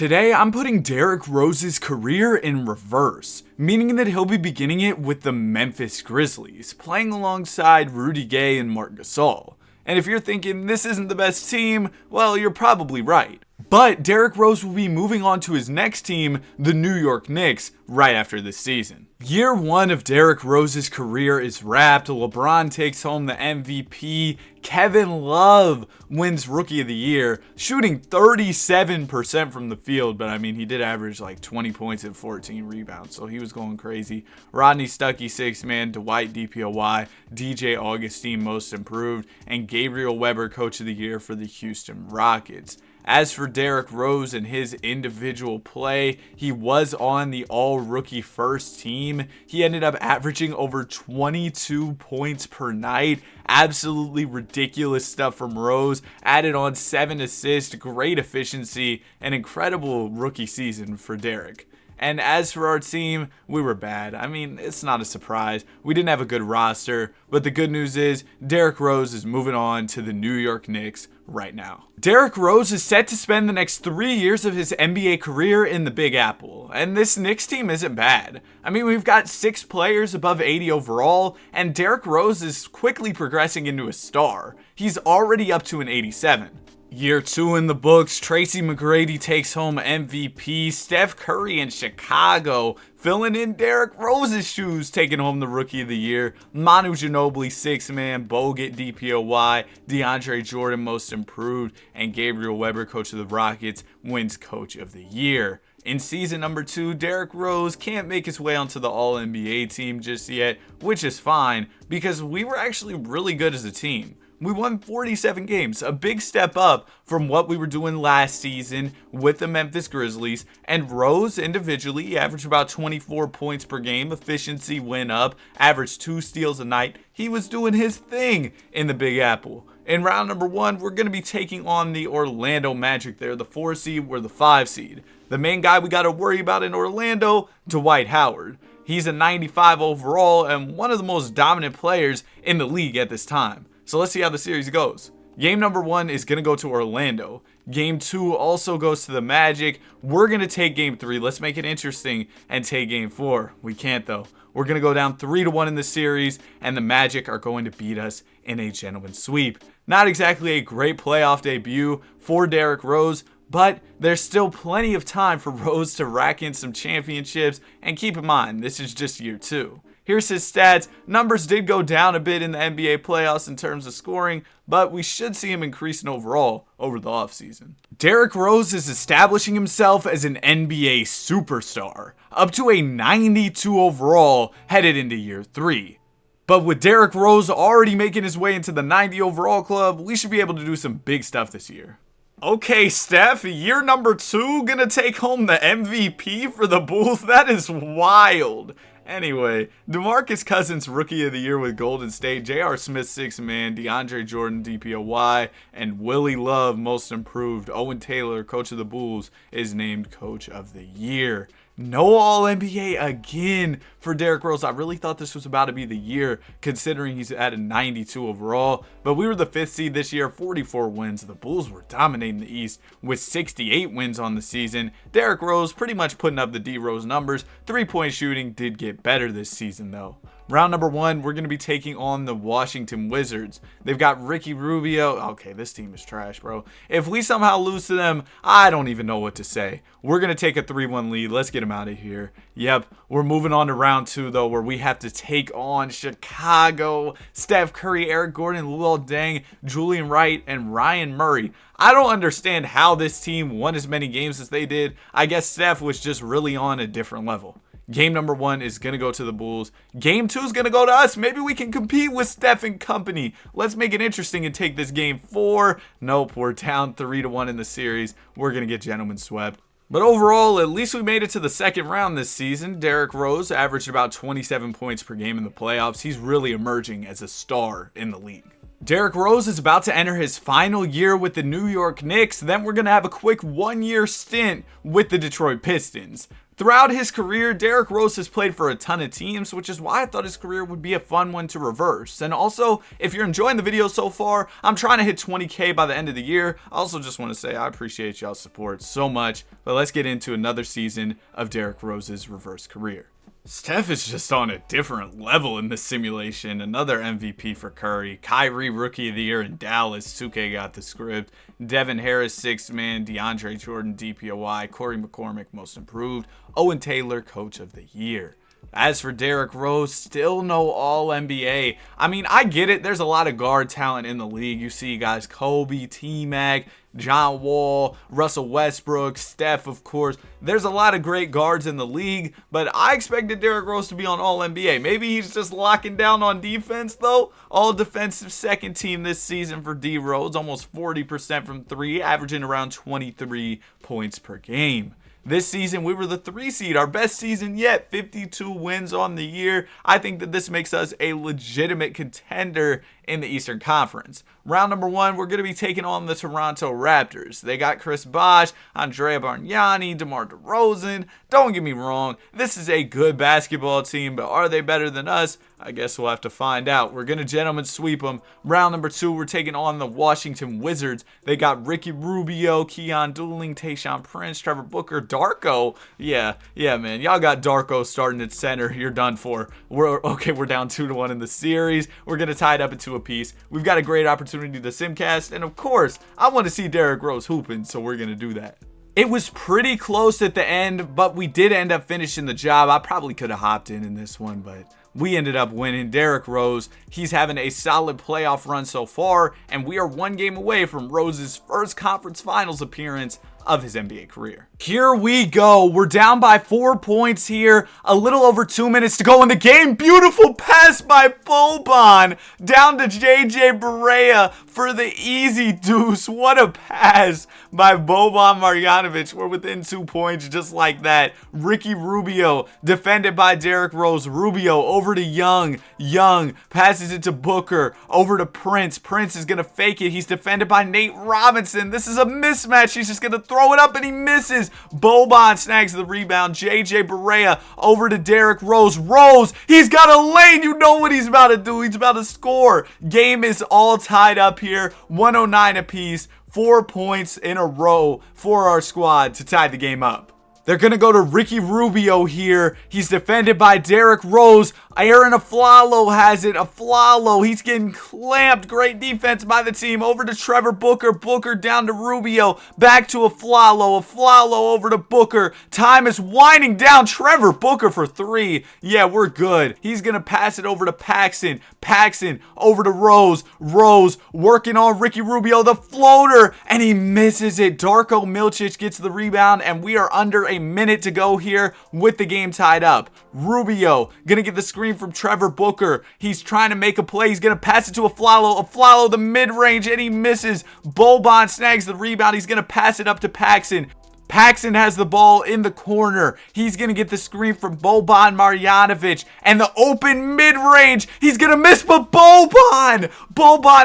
Today, I'm putting Derrick Rose's career in reverse, meaning that he'll be beginning it with the Memphis Grizzlies, playing alongside Rudy Gay and Marc Gasol. And if you're thinking this isn't the best team, well, you're probably right. But Derrick Rose will be moving on to his next team, the New York Knicks, right after this season. Year one of Derrick Rose's career is wrapped. LeBron takes home the MVP. Kevin Love wins Rookie of the Year, shooting 37% from the field. But I mean, he did average like 20 points and 14 rebounds, so he was going crazy. Rodney Stuckey, 6-man. Dwight DPOY. DJ Augustine, Most Improved. And Gabriel Weber, Coach of the Year for the Houston Rockets. As for Derrick Rose and his individual play, he was on the all-rookie first team. He ended up averaging over 22 points per night. Absolutely ridiculous stuff from Rose. Added on 7 assists, great efficiency, an incredible rookie season for Derrick. And as for our team, we were bad. I mean, it's not a surprise. We didn't have a good roster, but the good news is Derrick Rose is moving on to the New York Knicks right now. Derrick Rose is set to spend the next 3 years of his NBA career in the Big Apple, and this Knicks team isn't bad. I mean, we've got 6 players above 80 overall, and Derrick Rose is quickly progressing into a star. He's already up to an 87. Year 2 in the books, Tracy McGrady takes home MVP. Steph Curry in Chicago filling in Derrick Rose's shoes, taking home the Rookie of the Year. Manu Ginobili, 6-man. Bogut, DPOY. DeAndre Jordan, Most Improved. And Gabriel Weber, Coach of the Rockets, wins Coach of the Year. In season number 2, Derrick Rose can't make his way onto the All-NBA team just yet, which is fine because we were actually really good as a team. We won 47 games, a big step up from what we were doing last season with the Memphis Grizzlies. And Rose individually averaged about 24 points per game. Efficiency went up, averaged 2 steals a night. He was doing his thing in the Big Apple. In round number 1, we're going to be taking on the Orlando Magic. They're the 4 seed, we're the 5 seed. The main guy we got to worry about in Orlando, Dwight Howard. He's a 95 overall and one of the most dominant players in the league at this time. So let's see how the series goes. Game number 1 is going to go to Orlando. Game 2 also goes to the Magic. We're going to take game 3. Let's make it interesting and take game 4. We can't though. We're going to go down 3-1 in the series, and the Magic are going to beat us in a gentleman's sweep. Not exactly a great playoff debut for Derrick Rose, but there's still plenty of time for Rose to rack in some championships. And keep in mind, this is just year 2. Here's his stats. Numbers did go down a bit in the NBA playoffs in terms of scoring, but we should see him increasing overall over the offseason. Derrick Rose is establishing himself as an NBA superstar, up to a 92 overall headed into year 3. But with Derrick Rose already making his way into the 90 overall club, we should be able to do some big stuff this year. Okay, Steph, year number 2 gonna take home the MVP for the Bulls? That is wild. Anyway, DeMarcus Cousins, Rookie of the Year with Golden State. J.R. Smith, 6-man. DeAndre Jordan, DPOY. And Willie Love, Most Improved. Owen Taylor, Coach of the Bulls, is named Coach of the Year. No All-NBA again for Derrick Rose. I really thought this was about to be the year, considering he's at a 92 overall. But we were the 5th seed this year, 44 wins. The Bulls were dominating the East with 68 wins on the season. Derrick Rose pretty much putting up the D-Rose numbers. 3-point shooting did get better this season, though. Round number 1, we're going to be taking on the Washington Wizards. They've got Ricky Rubio. Okay, this team is trash, bro. If we somehow lose to them, I don't even know what to say. We're going to take a 3-1 lead. Let's get them out of here. Yep, we're moving on to round 2, though, where we have to take on Chicago. Steph Curry, Eric Gordon, Luol Deng, Julian Wright, and Ryan Murray. I don't understand how this team won as many games as they did. I guess Steph was just really on a different level. Game number 1 is going to go to the Bulls. Game 2 is going to go to us. Maybe we can compete with Steph and company. Let's make it interesting and take this game 4. Nope, we're down 3-1 in the series. We're going to get gentlemen swept. But overall, at least we made it to the second round this season. Derrick Rose averaged about 27 points per game in the playoffs. He's really emerging as a star in the league. Derrick Rose is about to enter his final year with the New York Knicks. Then we're going to have a quick 1-year stint with the Detroit Pistons. Throughout his career, Derrick Rose has played for a ton of teams, which is why I thought his career would be a fun one to reverse. And also, if you're enjoying the video so far, I'm trying to hit 20K by the end of the year. I also just want to say I appreciate y'all's support so much, but let's get into another season of Derrick Rose's reverse career. Steph is just on a different level in this simulation. Another MVP for Curry. Kyrie, Rookie of the Year in Dallas. 2K got the script. Devin Harris, 6th man. DeAndre Jordan, DPOY. Corey McCormick, Most Improved. Owen Taylor, Coach of the Year. As for Derrick Rose, still no All-NBA. I mean, I get it. There's a lot of guard talent in the league. You see guys Kobe, T-Mac, John Wall, Russell Westbrook, Steph, of course. There's a lot of great guards in the league, but I expected Derrick Rose to be on All-NBA. Maybe he's just locking down on defense, though. All-defensive second team this season for D. Rose, almost 40% from 3, averaging around 23 points per game. This season, we were the 3 seed, our best season yet, 52 wins on the year. I think that this makes us a legitimate contender in the Eastern Conference. Round number 1, we're going to be taking on the Toronto Raptors. They got Chris Bosh, Andrea Bargnani, DeMar DeRozan. Don't get me wrong, this is a good basketball team, but are they better than us? I guess we'll have to find out. We're going to gentlemen sweep them. Round number 2, we're taking on the Washington Wizards. They got Ricky Rubio, Keon Dooling, Tayshaun Prince, Trevor Booker, Darko. Yeah, man. Y'all got Darko starting at center. You're done for. We're down 2-1 in the series. We're going to tie it up into a piece. We've got a great opportunity to simcast. And of course, I want to see Derrick Rose hooping, so we're going to do that. It was pretty close at the end, but we did end up finishing the job. I probably could have hopped in this one, but we ended up winning. Derrick Rose, he's having a solid playoff run so far, and we are 1 game away from Rose's first conference finals appearance of his NBA career. Here we go. We're down by 4 points here. A little over 2 minutes to go in the game. Beautiful pass by Boban down to JJ Barea for the easy deuce. What a pass by Boban Marjanovic. We're within 2 points just like that. Ricky Rubio defended by Derrick Rose. Rubio over to Young. Young passes it to Booker. Over to Prince. Prince is going to fake it. He's defended by Nate Robinson. This is a mismatch. He's just going to throw it up and he misses. Boban snags the rebound. JJ Barea over to Derrick Rose. Rose, he's got a lane. You know what he's about to do. He's about to score. Game is all tied up here. 109 apiece. 4 points in a row for our squad to tie the game up. They're going to go to Ricky Rubio here. He's defended by Derrick Rose. Aaron Aflalo has it. Aflalo, he's getting clamped. Great defense by the team. Over to Trevor Booker. Booker down to Rubio. Back to Aflalo. Aflalo over to Booker. Time is winding down. Trevor Booker for 3. Yeah, we're good. He's going to pass it over to Paxson. Paxson over to Rose. Rose working on Ricky Rubio. The floater. And he misses it. Darko Milicic gets the rebound. And we are under a minute to go here with the game tied up. Rubio gonna get the screen from Trevor Booker. He's trying to make a play. He's gonna pass it to Aflalo. Aflalo the mid-range and he misses. Boban snags the rebound. He's gonna pass it up to Paxson. Paxson has the ball in the corner. He's going to get the screen from Boban Marjanovic. And the open mid-range. He's going to miss, but Boban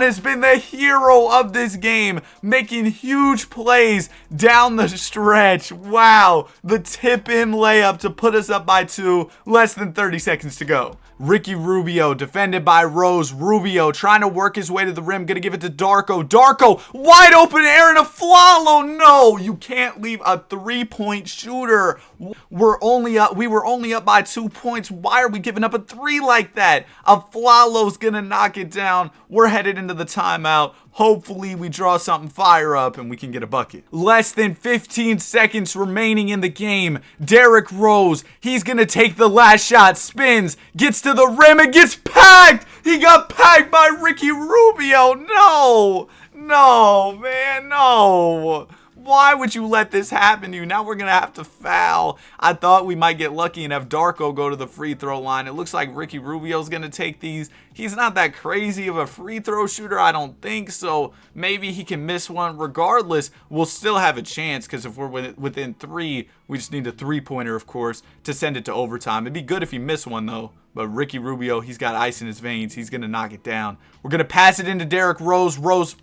has been the hero of this game. Making huge plays down the stretch. Wow. The tip-in layup to put us up by 2. Less than 30 seconds to go. Ricky Rubio defended by Rose. Rubio trying to work his way to the rim. Gonna give it to Darko. Darko wide open. Aaron Aflalo. No, you can't leave a 3-point shooter. We were only up by 2 points. Why are we giving up a 3 like that? Aflalo's gonna knock it down. We're headed into the timeout. Hopefully we draw something fire up and we can get a bucket. Less than 15 seconds remaining in the game. Derrick Rose, he's going to take the last shot. Spins, gets to the rim and gets packed. He got packed by Ricky Rubio. No, man, no. Why would you let this happen to you? Now we're going to have to foul. I thought we might get lucky and have Darko go to the free throw line. It looks like Ricky Rubio's going to take these. He's not that crazy of a free throw shooter, I don't think, so maybe he can miss one. Regardless, we'll still have a chance because if we're within 3, we just need a 3-pointer, of course, to send it to overtime. It'd be good if he missed one, though. But Ricky Rubio, he's got ice in his veins. He's going to knock it down. We're going to pass it into Derrick Rose. Rose,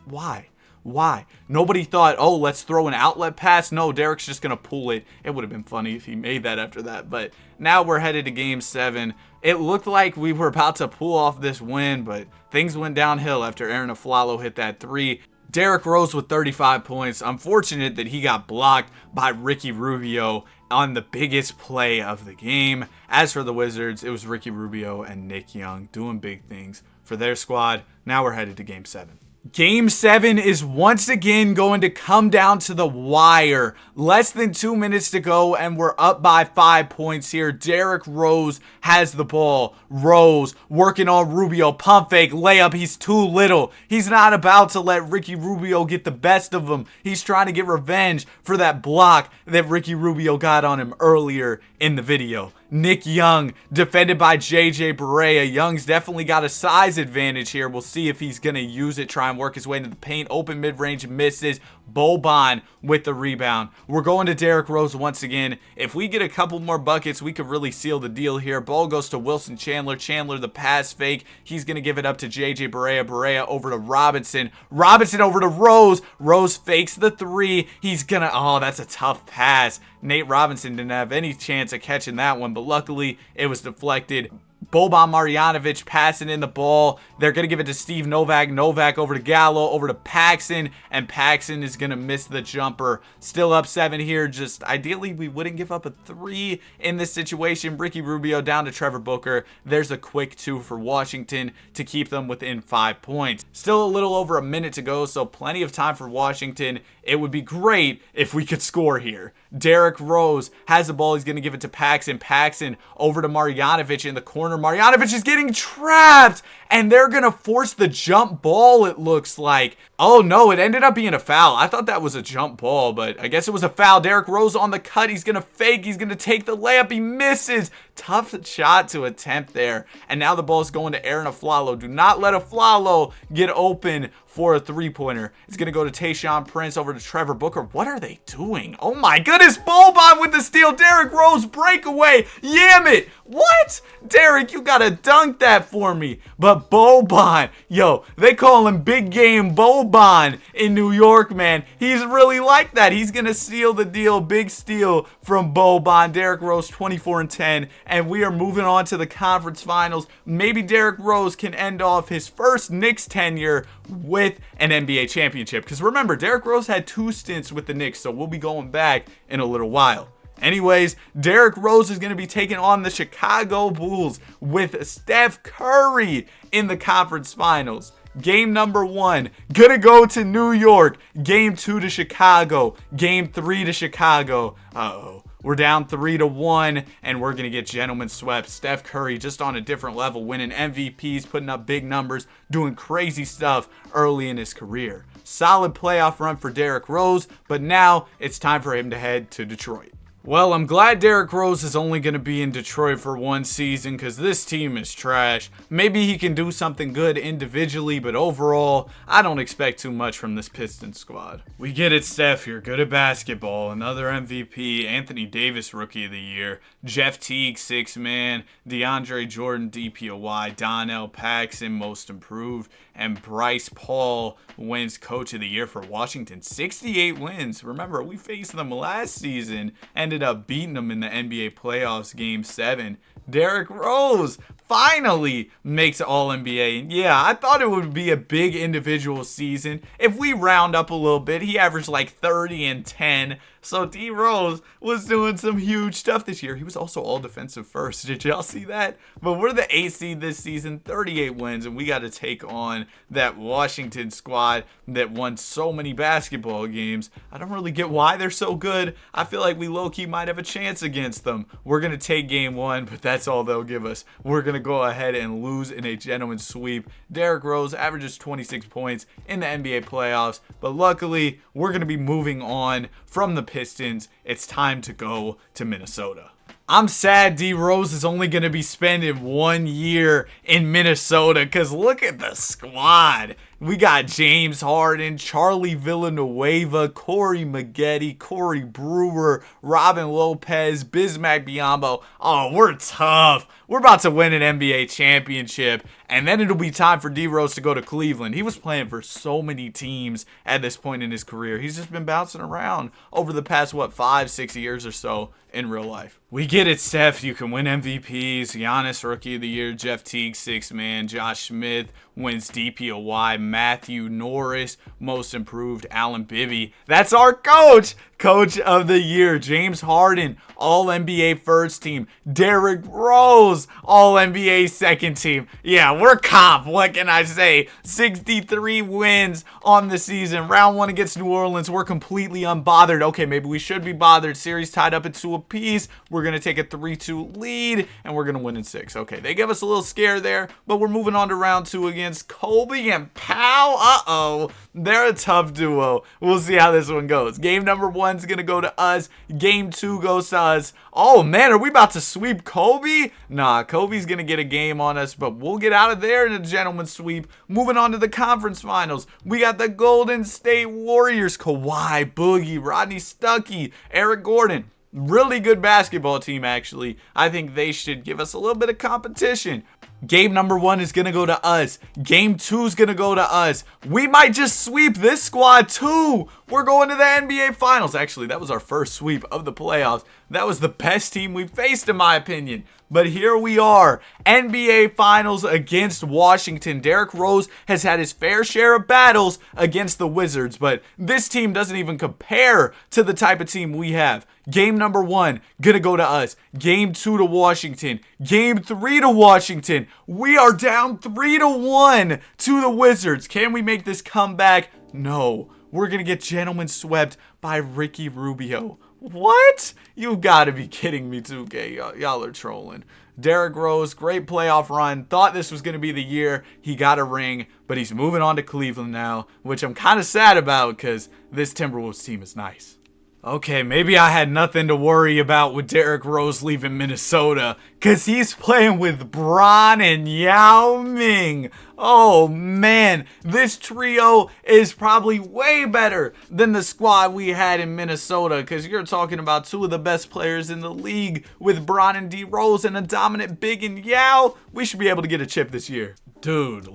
why? Why? Nobody thought, oh, let's throw an outlet pass. No, Derrick's just going to pull it. It would have been funny if he made that after that. But now we're headed to game 7. It looked like we were about to pull off this win, but things went downhill after Aaron Aflalo hit that 3. Derrick Rose with 35 points. Unfortunate that he got blocked by Ricky Rubio on the biggest play of the game. As for the Wizards, it was Ricky Rubio and Nick Young doing big things for their squad. Now we're headed to game 7. Game 7 is once again going to come down to the wire. Less than 2 minutes to go, and we're up by 5 points here. Derrick Rose has the ball. Rose working on Rubio. Pump fake, layup. He's too little. He's not about to let Ricky Rubio get the best of him. He's trying to get revenge for that block that Ricky Rubio got on him earlier in the video. Nick Young, defended by JJ Barea. Young's definitely got a size advantage here. We'll see if he's going to use it, try and work his way into the paint. Open mid-range, misses. Boban with the rebound. We're going to Derrick Rose once again. If we get a couple more buckets, we could really seal the deal here. Ball goes to Wilson Chandler. Chandler, the pass fake. He's going to give it up to JJ Barea. Barea over to Robinson. Robinson over to Rose. Rose fakes the 3. He's going to, oh, that's a tough pass. Nate Robinson didn't have any chance of catching that one, but luckily it was deflected. Boban Marjanovic passing in the ball. They're going to give it to Steve Novak. Novak over to Gallo, over to Paxson, and Paxson is going to miss the jumper. Still up 7 here. Just ideally, we wouldn't give up a 3 in this situation. Ricky Rubio down to Trevor Booker. There's a quick 2 for Washington to keep them within 5 points. Still a little over a minute to go, so plenty of time for Washington. It would be great if we could score here. Derrick Rose has the ball. He's going to give it to Paxson. Paxson over to Marjanovic in the corner. Marjanovic is getting trapped, and they're going to force the jump ball, it looks like. Oh, no, it ended up being a foul. I thought that was a jump ball, but I guess it was a foul. Derrick Rose on the cut. He's going to fake. He's going to take the layup. He misses. Tough shot to attempt there. And now the ball is going to Aaron Aflalo. Do not let Aflalo get open for a 3-pointer. It's going to go to Tayshaun Prince over to Trevor Booker. What are they doing? Oh my goodness. Boban with the steal. Derrick Rose breakaway. Yam it. What? Derrick, you got to dunk that for me. But Boban, yo, they call him Big Game Boban in New York, man. He's really like that. He's going to seal the deal. Big steal from Boban. Derrick Rose 24-10. And we are moving on to the conference finals. Maybe Derrick Rose can end off his first Knicks tenure with an NBA championship. Because remember, Derrick Rose had 2 stints with the Knicks, so we'll be going back in a little while. Anyways, Derrick Rose is going to be taking on the Chicago Bulls with Steph Curry in the conference finals. Game number 1, gonna go to New York. Game 2 to Chicago. Game 3 to Chicago. Uh-oh. We're down 3-1, and we're going to get gentlemen swept. Steph Curry just on a different level, winning MVPs, putting up big numbers, doing crazy stuff early in his career. Solid playoff run for Derrick Rose, but now it's time for him to head to Detroit. Well, I'm glad Derrick Rose is only going to be in Detroit for 1 season because this team is trash. Maybe he can do something good individually, but overall, I don't expect too much from this Pistons squad. We get it, Steph. You're good at basketball. Another MVP. Anthony Davis, Rookie of the Year. Jeff Teague, 6-man. DeAndre Jordan, DPOY. Donnell Paxson, Most Improved. And Bryce Paul wins Coach of the Year for Washington. 68 wins. Remember, we faced them last season. Ended up beating them in the NBA playoffs, Game 7. Derrick Rose finally makes All-NBA. And yeah, I thought it would be a big individual season. If we round up a little bit, he averaged like 30 and 10. So D Rose was doing some huge stuff this year. He was also all defensive first. Did y'all see that? But we're the 8th seed this season, 38 wins, and we got to take on that Washington squad that won so many basketball games. I don't really get why they're so good. I feel like we low-key might have a chance against them. We're going to take game 1, but that's all they'll give us. We're going to go ahead and lose in a gentleman's sweep. Derrick Rose averages 26 points in the NBA playoffs, but luckily, we're going to be moving on from the Pistons. It's time to go to Minnesota. I'm sad D Rose is only going to be spending 1 year in Minnesota because look at the squad. We got James Harden, Charlie Villanueva, Corey Maggette, Corey Brewer, Robin Lopez, Bismack Biyombo. Oh, we're tough. We're about to win an NBA championship, and then it'll be time for D Rose to go to Cleveland. He was playing for so many teams at this point in his career. He's just been bouncing around over the past, 5-6 years or so in real life. We get it, Steph. You can win MVPs. Giannis, Rookie of the Year. Jeff Teague, Sixth Man. Josh Smith wins DPOY. Matthew Norris, Most Improved. Alan Bibby. That's our coach. Coach of the Year. James Harden, All-NBA First Team. Derrick Rose, All-NBA Second Team. Yeah, we're comp. What can I say? 63 wins on the season. Round 1 against New Orleans. We're completely unbothered. Okay, maybe we should be bothered. Series tied up at 2 apiece. We're going to take a 3-2 lead, and we're going to win in 6. Okay, they gave us a little scare there, but we're moving on to round 2 against Kobe and Powell. Uh-oh. They're a tough duo. We'll see how this one goes. Game number 1's going to go to us. Game 2 goes to us. Oh, man, are we about to sweep Kobe? Nah, Kobe's going to get a game on us, but we'll get out of there in a gentleman's sweep. Moving on to the conference finals. We got the Golden State Warriors. Kawhi, Boogie, Rodney Stuckey, Eric Gordon. Really good basketball team, actually. I think they should give us a little bit of competition. Game number 1 is going to go to us. Game 2 is going to go to us. We might just sweep this squad too. We're going to the NBA Finals. Actually, that was our first sweep of the playoffs. That was the best team we faced, in my opinion. But here we are, NBA Finals against Washington. Derrick Rose has had his fair share of battles against the Wizards, but this team doesn't even compare to the type of team we have. Game number 1, gonna go to us. Game 2 to Washington. Game 3 to Washington. We are down 3-1 to the Wizards. Can we make this comeback? No. We're gonna get gentlemen swept by Ricky Rubio. What? You gotta be kidding me, 2K. Y'all are trolling. Derrick Rose, great playoff run. Thought this was going to be the year. He got a ring, but he's moving on to Cleveland now, which I'm kind of sad about because this Timberwolves team is nice. Okay, maybe I had nothing to worry about with Derrick Rose leaving Minnesota because he's playing with Bron and Yao Ming. Oh man, this trio is probably way better than the squad we had in Minnesota because you're talking about 2 of the best players in the league with Bron and D Rose and a dominant big in Yao. We should be able to get a chip this year. Dude,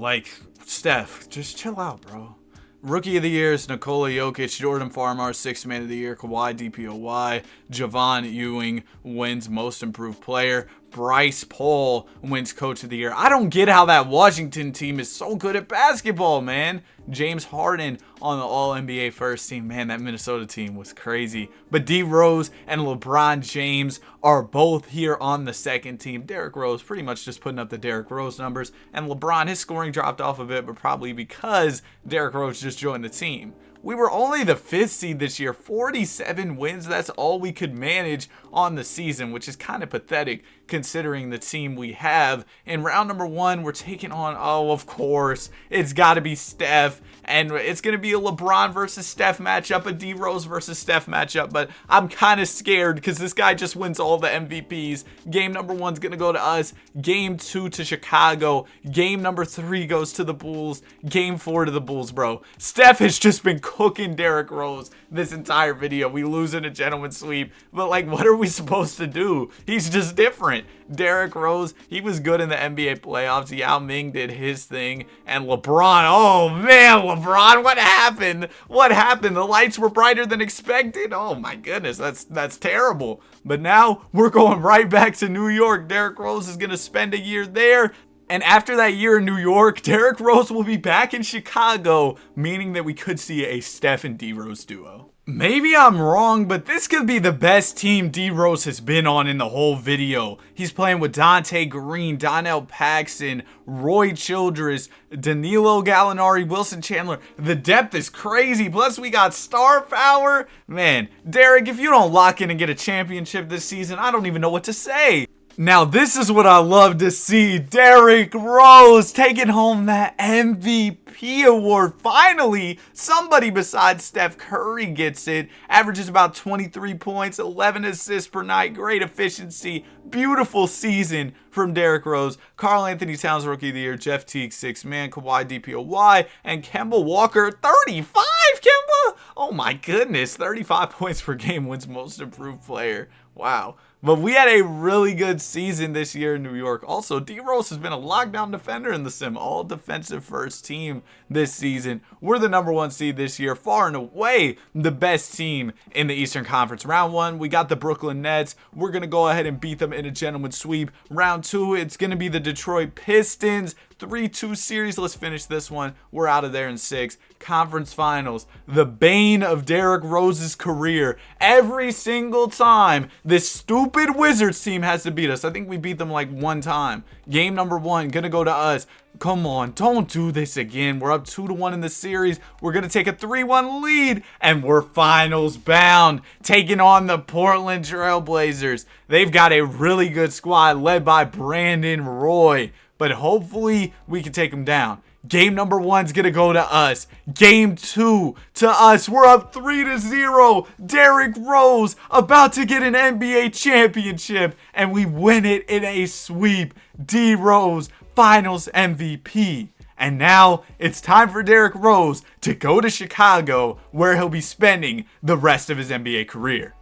Steph, just chill out, bro. Rookie of the Year is Nikola Jokic, Jordan Farmar, Sixth Man of the Year, Kawhi DPOY, Javon Ewing wins Most Improved Player, Bryce Paul wins Coach of the Year. I don't get how that Washington team is so good at basketball, man. James Harden on the All-NBA First Team. Man, that Minnesota team was crazy. But D Rose and LeBron James are both here on the second team. Derrick Rose pretty much just putting up the Derrick Rose numbers. And LeBron, his scoring dropped off a bit, but probably because Derrick Rose just joined the team. We were only the 5th seed this year, 47 wins. That's all we could manage on the season, which is kind of pathetic considering the team we have. In round number 1, we're taking on, of course, it's got to be Steph. And it's going to be a LeBron versus Steph matchup, a D Rose versus Steph matchup. But I'm kind of scared because this guy just wins all the MVPs. Game number 1's going to go to us. Game 2 to Chicago. Game number 3 goes to the Bulls. Game 4 to the Bulls, bro. Steph has just been cooking Derrick Rose this entire video. We lose in a gentleman's sweep. But, what are we supposed to do? He's just different. Derrick Rose, he was good in the NBA playoffs. Yao Ming did his thing. And LeBron, oh man, LeBron, what happened? What happened? The lights were brighter than expected. Oh my goodness, that's terrible. But now we're going right back to New York. Derrick Rose is going to spend a year there. And after that year in New York, Derrick Rose will be back in Chicago, meaning that we could see a Steph and D Rose duo. Maybe I'm wrong, but this could be the best team D Rose has been on in the whole video. He's playing with Dante Green, Donnell Paxson, Roy Childress, Danilo Gallinari, Wilson Chandler. The depth is crazy. Plus, we got star power. Man, Derrick, if you don't lock in and get a championship this season, I don't even know what to say. Now this is what I love to see. Derrick Rose taking home that MVP award. Finally, somebody besides Steph Curry gets it. Averages about 23 points, 11 assists per night. Great efficiency. Beautiful season from Derrick Rose. Karl Anthony Towns Rookie of the Year. Jeff Teague 6th man. Kawhi DPOY. And Kemba Walker 35. Kemba? Oh my goodness. 35 points per game, wins Most Improved Player. Wow. But we had a really good season this year in New York. Also, D-Rose has been a lockdown defender in the sim. All defensive first team this season. We're the number 1 seed this year. Far and away the best team in the Eastern Conference. Round 1, we got the Brooklyn Nets. We're going to go ahead and beat them in a gentleman's sweep. Round 2, it's going to be the Detroit Pistons. 3-2 series. Let's finish this one. We're out of there in 6. Conference Finals. The bane of Derrick Rose's career. Every single time this stupid Wizards team has to beat us. I think we beat them like 1 time. Game number 1 gonna go to us. Come on, don't do this again. We're up 2-1 in the series. We're gonna take a 3-1 lead, and we're finals bound, taking on the Portland Trail Blazers. They've got a really good squad led by Brandon Roy, but hopefully we can take them down. Game number 1's gonna go to us. Game 2 to us. We're up 3-0. Derrick Rose about to get an NBA championship, and we win it in a sweep. D Rose, Finals MVP. And now it's time for Derrick Rose to go to Chicago, where he'll be spending the rest of his NBA career.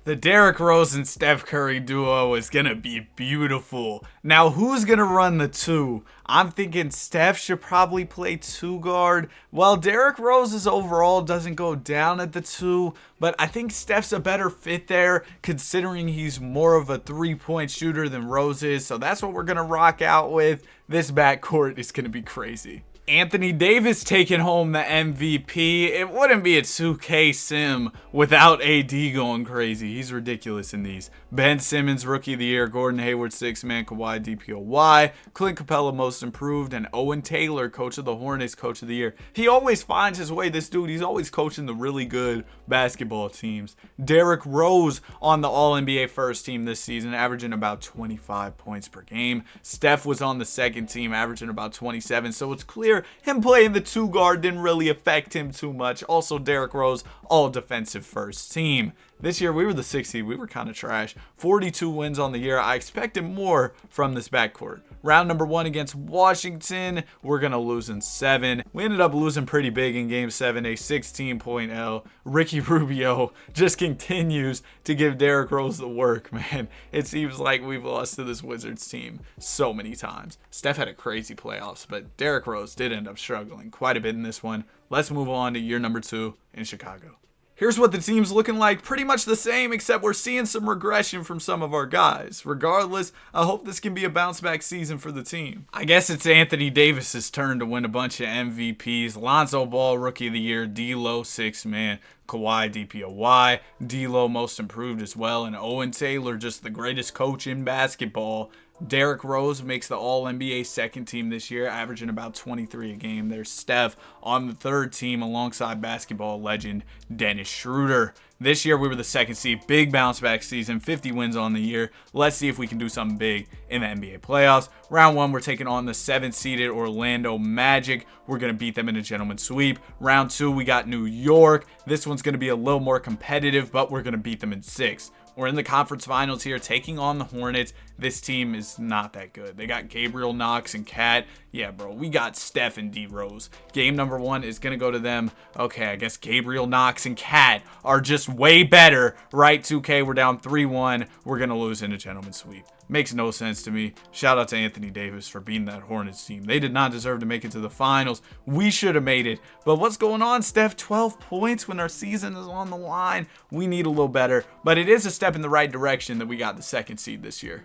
The Derrick Rose and Steph Curry duo is going to be beautiful. Now, who's going to run the 2? I'm thinking Steph should probably play 2 guard. Well, Derrick Rose's overall doesn't go down at the 2, but I think Steph's a better fit there considering he's more of a 3-point shooter than Rose is. So that's what we're going to rock out with. This backcourt is going to be crazy. Anthony Davis taking home the MVP. It wouldn't be a 2K sim without AD going crazy. He's ridiculous in these. Ben Simmons, Rookie of the Year. Gordon Hayward, 6th man. Kawhi DPOY. Clint Capella, Most Improved. And Owen Taylor, Coach of the Hornets, Coach of the Year. He always finds his way, this dude. He's always coaching the really good basketball teams. Derrick Rose on the All-NBA first team this season, averaging about 25 points per game. Steph was on the second team, averaging about 27. So it's clear him playing the 2 guard didn't really affect him too much. Also, Derrick Rose, all defensive first team. This year, we were the 6th seed. We were kind of trash. 42 wins on the year. I expected more from this backcourt. Round number 1 against Washington, we're going to lose in 7. We ended up losing pretty big in Game 7, a 16-point L. Ricky Rubio just continues to give Derrick Rose the work, man. It seems like we've lost to this Wizards team so many times. Steph had a crazy playoffs, but Derrick Rose did end up struggling quite a bit in this one. Let's move on to year number 2 in Chicago. Here's what the team's looking like. Pretty much the same, except we're seeing some regression from some of our guys. Regardless, I hope this can be a bounce back season for the team. I guess it's Anthony Davis's turn to win a bunch of MVPs. Lonzo Ball, Rookie of the Year. D-Lo, 6th man. Kawhi DPOY. D-Lo, Most Improved as well. And Owen Taylor, just the greatest coach in basketball. Derrick Rose makes the All-NBA second team this year, averaging about 23 a game. There's Steph on the third team alongside basketball legend Dennis Schroeder. This year we were the 2nd seed. Big bounce back season, 50 wins on the year. Let's see if we can do something big in the NBA playoffs. Round 1, we're taking on the 7th seeded Orlando Magic. We're going to beat them in a gentleman's sweep. Round 2, we got New York. This one's going to be a little more competitive, but we're going to beat them in 6. We're in the conference finals here, taking on the Hornets. This team is not that good. They got Gabriel Knox and Cat. Yeah, bro, we got Steph and D Rose. Game number 1 is going to go to them. Okay, I guess Gabriel Knox and Cat are just way better, right? 2K, we're down 3-1. We're going to lose in a gentleman's sweep. Makes no sense to me. Shout out to Anthony Davis for beating that Hornets team. They did not deserve to make it to the finals. We should have made it. But what's going on, Steph? 12 points when our season is on the line. We need a little better. But it is a step in the right direction that we got the 2nd seed this year.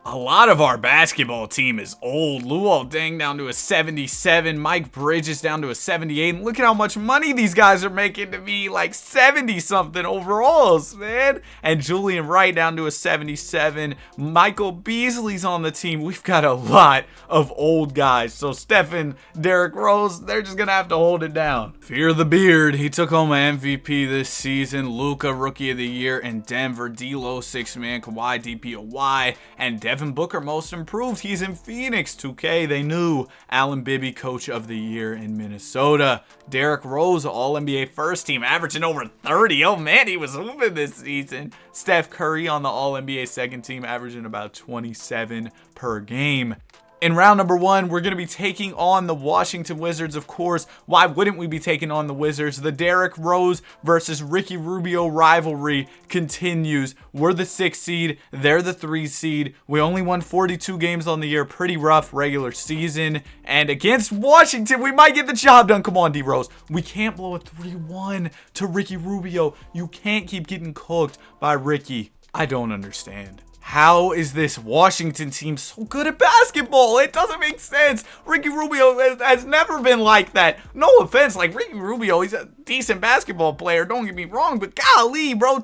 A lot of our basketball team is old. Luol Deng down to a 77. Mike Bridges down to a 78. And look at how much money these guys are making to be like 70-something overalls, man. And Julian Wright down to a 77. Michael Beasley's on the team. We've got a lot of old guys. So Stephen, Derrick Rose, they're just going to have to hold it down. Fear the Beard. He took home an MVP this season. Luka, Rookie of the Year. And Denver, D-Lo, 6th man. Kawhi DPOY. And Devin Booker most improved. He's in Phoenix. 2K, they knew. Allen Bibby coach of the year in Minnesota. Derrick Rose all-NBA first team, averaging over 30. Oh man, he was moving this season. Steph Curry on the all-NBA second team, averaging about 27 per game. In round number 1, we're going to be taking on the Washington Wizards, of course. Why wouldn't we be taking on the Wizards? The Derrick Rose versus Ricky Rubio rivalry continues. We're the 6th seed. They're the 3 seed. We only won 42 games on the year. Pretty rough regular season. And against Washington, we might get the job done. Come on, D-Rose. We can't blow a 3-1 to Ricky Rubio. You can't keep getting cooked by Ricky. I don't understand. How is this Washington team so good at basketball? It doesn't make sense. Ricky Rubio has never been like that. No offense, like Ricky Rubio, he's a decent basketball player, don't get me wrong, but golly, bro,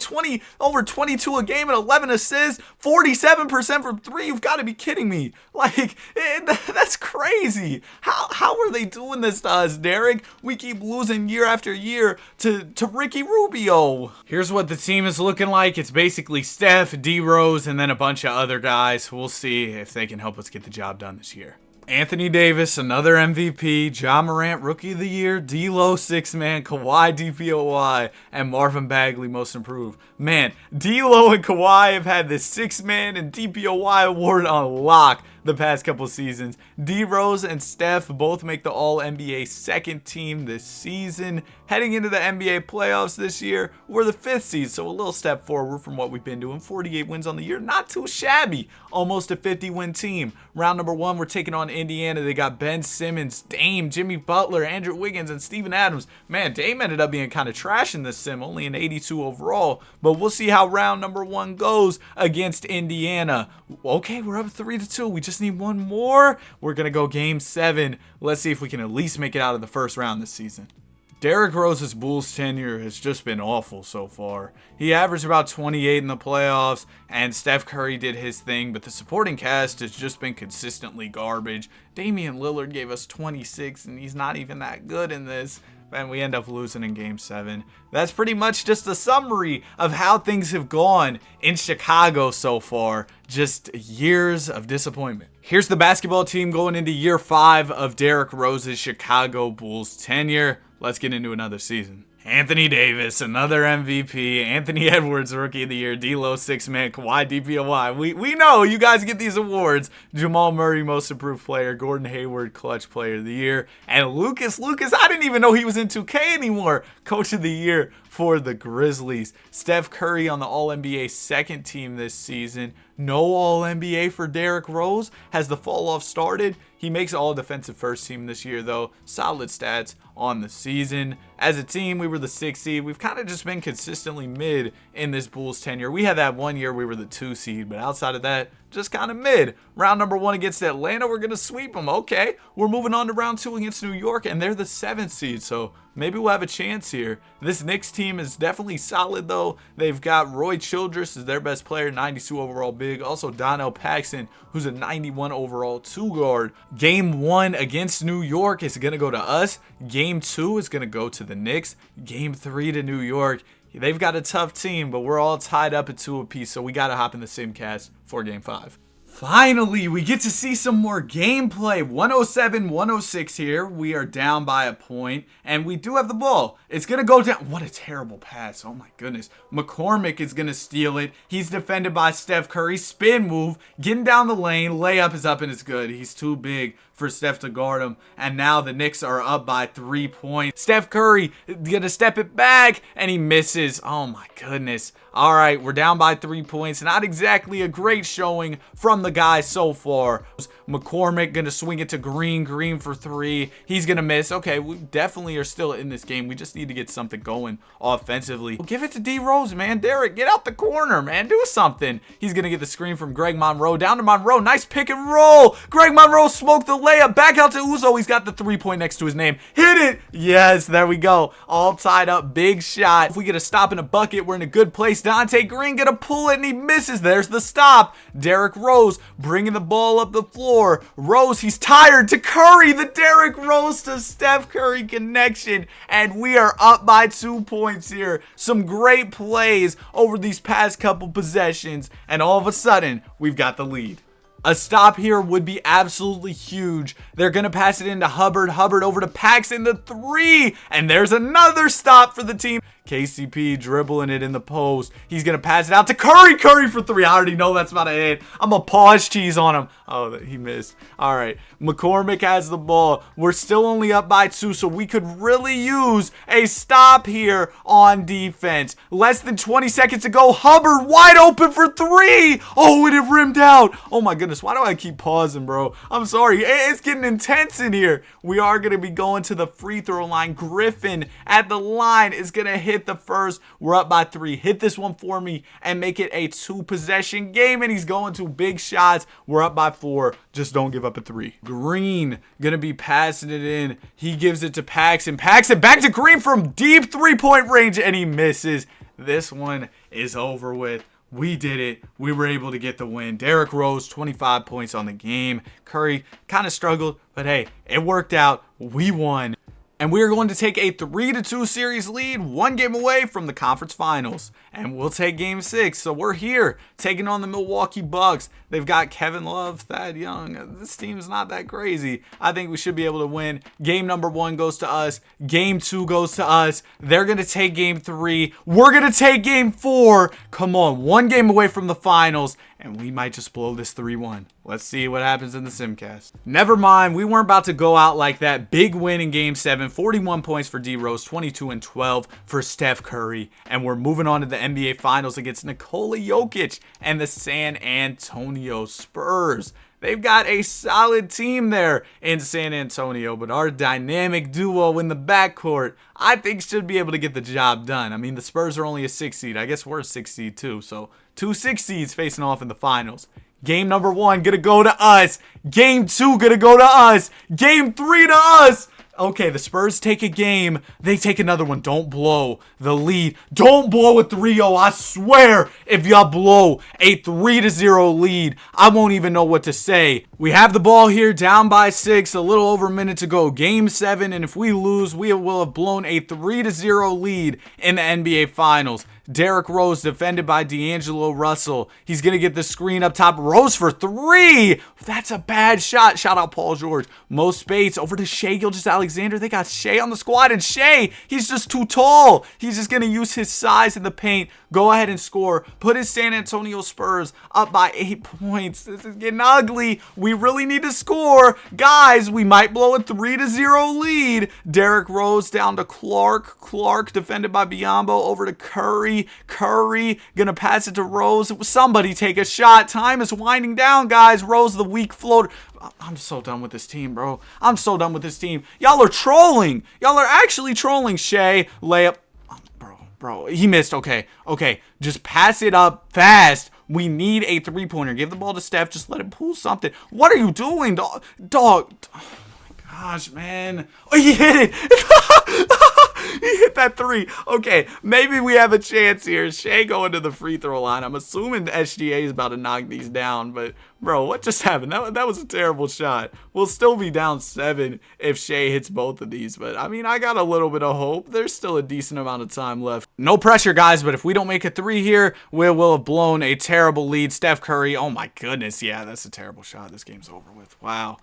over 22 a game and 11 assists, 47% from 3. You've got to be kidding me. Like, that's crazy. How are they doing this to us, Derrick? We keep losing year after year to Ricky Rubio. Here's what the team is looking like. It's basically Steph, D-Rose, and then a bunch of other guys. We'll see if they can help us get the job done this year. Anthony Davis, another MVP, Ja Morant, Rookie of the Year, D'Lo, 6th man, Kawhi, DPOY, and Marvin Bagley, Most Improved. Man, D'Lo and Kawhi have had this 6th man and DPOY award on lock the past couple seasons. D-Rose and Steph both make the All-NBA second team this season. Heading into the NBA playoffs this year, we're the 5th seed, so a little step forward from what we've been doing. 48 wins on the year, not too shabby. Almost a 50-win team. Round number 1, we're taking on Indiana. They got Ben Simmons, Dame, Jimmy Butler, Andrew Wiggins, and Steven Adams. Man, Dame ended up being kind of trash in this sim, only an 82 overall. But we'll see how round number 1 goes against Indiana. Okay, we're up 3-2. We just need one more. We're going to go game 7. Let's see if we can at least make it out of the first round this season. Derrick Rose's Bulls tenure has just been awful so far. He averaged about 28 in the playoffs, and Steph Curry did his thing, but the supporting cast has just been consistently garbage. Damian Lillard gave us 26, and he's not even that good in this, and we end up losing in game 7. That's pretty much just a summary of how things have gone in Chicago so far. Just years of disappointment. Here's the basketball team going into year 5 of Derrick Rose's Chicago Bulls tenure. Let's get into another season. Anthony Davis, another MVP. Anthony Edwards, Rookie of the Year. D'Lo, 6th man. Kawhi, DPOY. We know you guys get these awards. Jamal Murray, Most Improved Player. Gordon Hayward, Clutch Player of the Year. And Lucas, I didn't even know he was in 2K anymore. Coach of the Year for the Grizzlies. Steph Curry on the All-NBA second team this season. No All-NBA for Derrick Rose. Has the fall-off started? He makes All-Defensive first team this year, though. Solid stats on the season. As a team, we were the 6th seed. We've kind of just been consistently mid in this Bulls tenure. We had that one year we were the 2 seed, but outside of that, just kind of mid. Round number 1 against Atlanta, we're going to sweep them. Okay, we're moving on to round 2 against New York, and they're the 7th seed, so maybe we'll have a chance here. This Knicks team is definitely solid, though. They've got Roy Childress as their best player, 92 overall big. Also, Donnell Paxson, who's a 91 overall 2-guard. Game 1 against New York is going to go to us. Game 2 is going to go to the Knicks. Game 3 to New York. They've got a tough team, but we're all tied up at 2 apiece, so we got to hop in the simcast for Game 5. Finally, we get to see some more gameplay. 107-106 here. We are down by a point, and we do have the ball. It's going to go down. What a terrible pass. Oh, my goodness. McCormick is going to steal it. He's defended by Steph Curry. Spin move. Getting down the lane. Layup is up, and it's good. He's too big for Steph to guard him. And now the Knicks are up by 3 points. Steph Curry going to step it back, and he misses. Oh, my goodness. All right, we're down by 3 points. Not exactly a great showing from the guy so far. McCormick going to swing it to Green. Green for 3. He's going to miss. Okay, we definitely are still in this game. We just need to get something going offensively. Well, give it to D-Rose, man. Derrick, get out the corner, man. Do something. He's going to get the screen from Greg Monroe. Down to Monroe. Nice pick and roll. Greg Monroe smoked the layup. Back out to Uzo. He's got the 3-point next to his name. Hit it. Yes, there we go. All tied up. Big shot. If we get a stop in a bucket, we're in a good place. Dante Green gonna pull it, and he misses. There's the stop. Derrick Rose bringing the ball up the floor. Rose, he's tired to Curry. The Derrick Rose to Steph Curry connection, and we are up by 2 points here. Some great plays over these past couple possessions, and all of a sudden, we've got the lead. A stop here would be absolutely huge. They're going to pass it into Hubbard. Hubbard over to Paxson, the three. And there's another stop for the team. KCP dribbling it in the post. He's going to pass it out to Curry. Curry for three. I already know that's about to hit. I'm going to pause cheese on him. Oh, he missed. All right. McCormick has the ball. We're still only up by 2, so we could really use a stop here on defense. Less than 20 seconds to go. Hubbard wide open for 3. Oh, and it rimmed out. Oh, my goodness. Why do I keep pausing, bro? I'm sorry. It's getting intense in here. We are going to be going to the free throw line. Griffin at the line is going to hit the first. We're up by 3. Hit this one for me and make it a 2-possession game. And he's going to big shots. We're up by 4. Just don't give up a 3. Green going to be passing it in. He gives it to Paxson. Paxson back to Green from deep 3-point range. And he misses. This one is over with. We did it. We were able to get the win. Derrick Rose, 25 points on the game. Curry kind of struggled, but hey, it worked out. We won. And we are going to take a 3-2 series lead, 1 game away from the conference finals. And we'll take game 6. So we're here taking on the Milwaukee Bucks. They've got Kevin Love, Thad Young. This team is not that crazy. I think we should be able to win. Game number 1 goes to us. Game 2 goes to us. They're going to take game 3. We're going to take game 4. Come on, 1 game away from the finals. And we might just blow this 3-1. Let's see what happens in the Simcast. Never mind, we weren't about to go out like that. Big win in Game 7. 41 points for D Rose, 22 and 12 for Steph Curry. And we're moving on to the NBA Finals against Nikola Jokic and the San Antonio Spurs. They've got a solid team there in San Antonio, but our dynamic duo in the backcourt, I think, should be able to get the job done. I mean, the Spurs are only a 6 seed. I guess we're a 6 seed too, so 2 6 seeds facing off in the finals. Game number 1 gonna go to us. Game 2 gonna go to us. Game 3 to us. Okay, the Spurs take a game. They take another one. Don't blow the lead. Don't blow a 3-0. I swear, if y'all blow a 3-0 lead, I won't even know what to say. We have the ball here, down by 6, a little over a minute to go. Game 7, and if we lose, we will have blown a 3-0 lead in the NBA Finals. Derrick Rose defended by D'Angelo Russell. He's going to get the screen up top. Rose for 3. That's a bad shot. Shout out Paul George. Mo Spates over to Shai Gilgeous-Alexander. They got Shai on the squad, and Shai, he's just too tall. He's just going to use his size in the paint. Go ahead and score. Put his San Antonio Spurs up by 8 points. This is getting ugly. We really need to score. Guys, we might blow a 3-0 lead. Derrick Rose down to Clark. Clark defended by Biyombo over to Curry. Curry gonna pass it to Rose. Somebody take a shot. Time is winding down, guys. Rose, the weak floater. I'm so done with this team, bro. I'm so done with this team. Y'all are trolling. Y'all are actually trolling. Shai, layup. Bro, he missed. Okay. Just pass it up fast. We need a 3-pointer. Give the ball to Steph. Just let him pull something. What are you doing, dog? Oh my gosh, man. Oh, he hit it. He hit that 3. Okay, maybe we have a chance here. Shai going to the free throw line. I'm assuming the SGA is about to knock these down, but bro, what just happened? That was a terrible shot. We'll still be down 7 if Shai hits both of these, but I mean, I got a little bit of hope. There's still a decent amount of time left. No pressure, guys, but if we don't make a 3 here, we'll have blown a terrible lead. Steph Curry, oh my goodness, yeah, that's a terrible shot. This game's over with. Wow,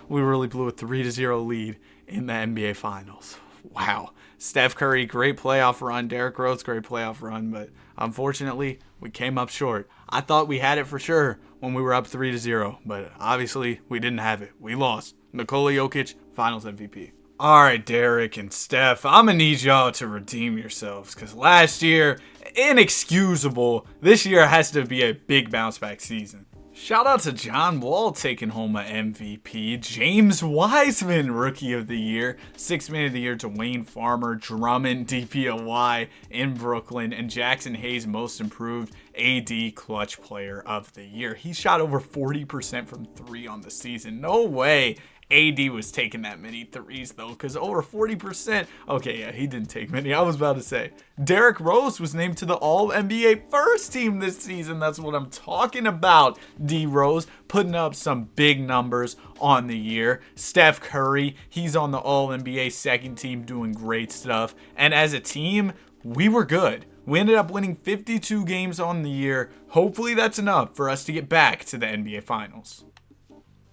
we really blew a 3-0 lead in the NBA Finals. Wow. Steph Curry, great playoff run. Derrick Rose, great playoff run. But unfortunately, we came up short. I thought we had it for sure when we were up 3-0. But obviously, we didn't have it. We lost. Nikola Jokic, Finals MVP. All right, Derrick and Steph, I'm going to need y'all to redeem yourselves. Because last year, inexcusable. This year has to be a big bounce back season. Shout out to John Wall taking home an MVP. James Wiseman, Rookie of the Year. Sixth Man of the Year to Wayne Farmer. Drummond, DPOY in Brooklyn. And Jackson Hayes, Most Improved AD Clutch Player of the Year. He shot over 40% from 3 on the season. No way AD was taking that many threes, though, because over 40%. Okay, yeah, he didn't take many. I was about to say. Derrick Rose was named to the All-NBA First Team this season. That's what I'm talking about. D Rose putting up some big numbers on the year. Steph Curry, he's on the All-NBA Second Team doing great stuff. And as a team, we were good. We ended up winning 52 games on the year. Hopefully that's enough for us to get back to the NBA Finals.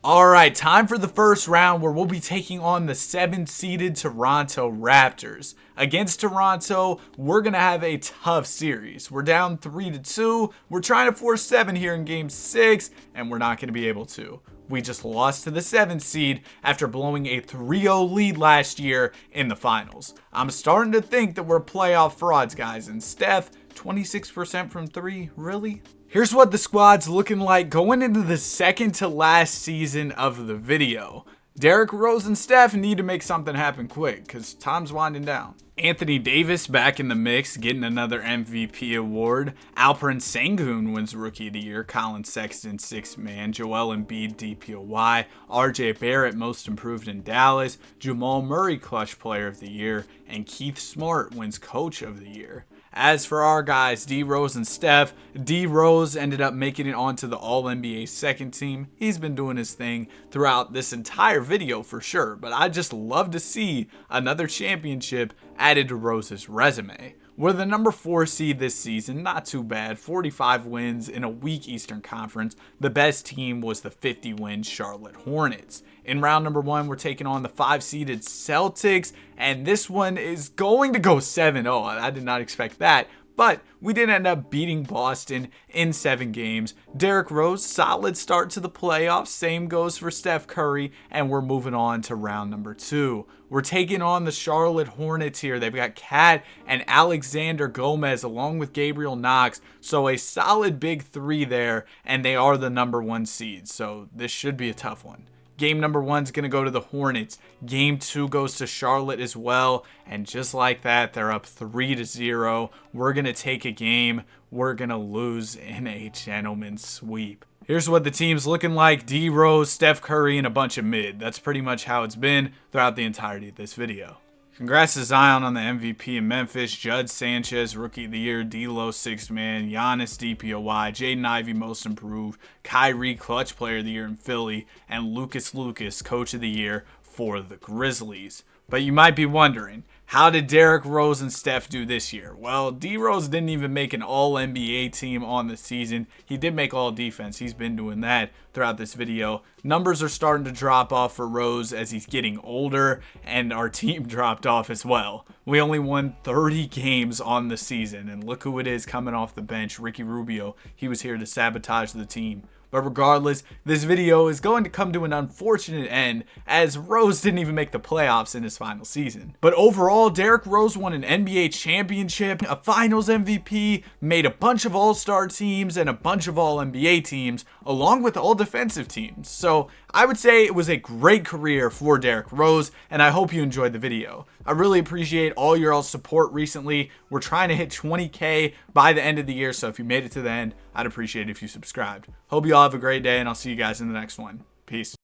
Alright, time for the first round where we'll be taking on the 7-seeded Toronto Raptors. Against Toronto, we're going to have a tough series. We're down 3-2. We're trying to force 7 here in game 6, and we're not going to be able to. We just lost to the 7th seed after blowing a 3-0 lead last year in the finals. I'm starting to think that we're playoff frauds, guys, and Steph, 26% from 3, really? Here's what the squad's looking like going into the second to last season of the video. Derrick, Rose, and Steph need to make something happen quick because time's winding down. Anthony Davis back in the mix, getting another MVP award. Alperen Sengun wins Rookie of the Year. Colin Sexton, 6th man. Joel Embiid, DPOY. RJ Barrett, Most Improved in Dallas. Jamal Murray, Clutch Player of the Year. And Keith Smart wins Coach of the Year. As for our guys, D Rose and Steph, D Rose ended up making it onto the All-NBA second team. He's been doing his thing throughout this entire video for sure, but I just love to see another championship added to Rose's resume. We're the number 4 seed this season, not too bad, 45 wins in a weak Eastern Conference. The best team was the 50-win Charlotte Hornets. In round number 1, we're taking on the 5-seeded Celtics, and this one is going to go 7-0. I did not expect that, but we did end up beating Boston in 7 games. Derrick Rose, solid start to the playoffs. Same goes for Steph Curry, and we're moving on to round number 2. We're taking on the Charlotte Hornets here. They've got Cat and Alexander Gomez along with Gabriel Knox. So a solid big 3 there, and they are the number 1 seed. So this should be a tough one. Game number 1 is going to go to the Hornets. Game 2 goes to Charlotte as well. And just like that, they're up 3-0. We're going to take a game. We're going to lose in a gentleman's sweep. Here's what the team's looking like. D Rose, Steph Curry, and a bunch of mid. That's pretty much how it's been throughout the entirety of this video. Congrats to Zion on the MVP in Memphis, Judd Sanchez, Rookie of the Year, D'Lo, 6th man, Giannis, DPOY, Jaden Ivey, Most Improved, Kyrie, Clutch Player of the Year in Philly, and Lucas, Coach of the Year for the Grizzlies. But you might be wondering, how did Derrick Rose and Steph do this year? Well, D Rose didn't even make an All-NBA team on the season. He did make All-Defense. He's been doing that throughout this video. Numbers are starting to drop off for Rose as he's getting older, and our team dropped off as well. We only won 30 games on the season, and look who it is coming off the bench, Ricky Rubio. He was here to sabotage the team. But regardless, this video is going to come to an unfortunate end as Rose didn't even make the playoffs in his final season. But overall, Derrick Rose won an NBA championship, a finals MVP, made a bunch of all-star teams and a bunch of all-NBA teams, along with all defensive teams. So I would say it was a great career for Derrick Rose, and I hope you enjoyed the video. I really appreciate all your all support recently. We're trying to hit 20K by the end of the year, so if you made it to the end, I'd appreciate it if you subscribed. Hope you all have a great day, and I'll see you guys in the next one. Peace.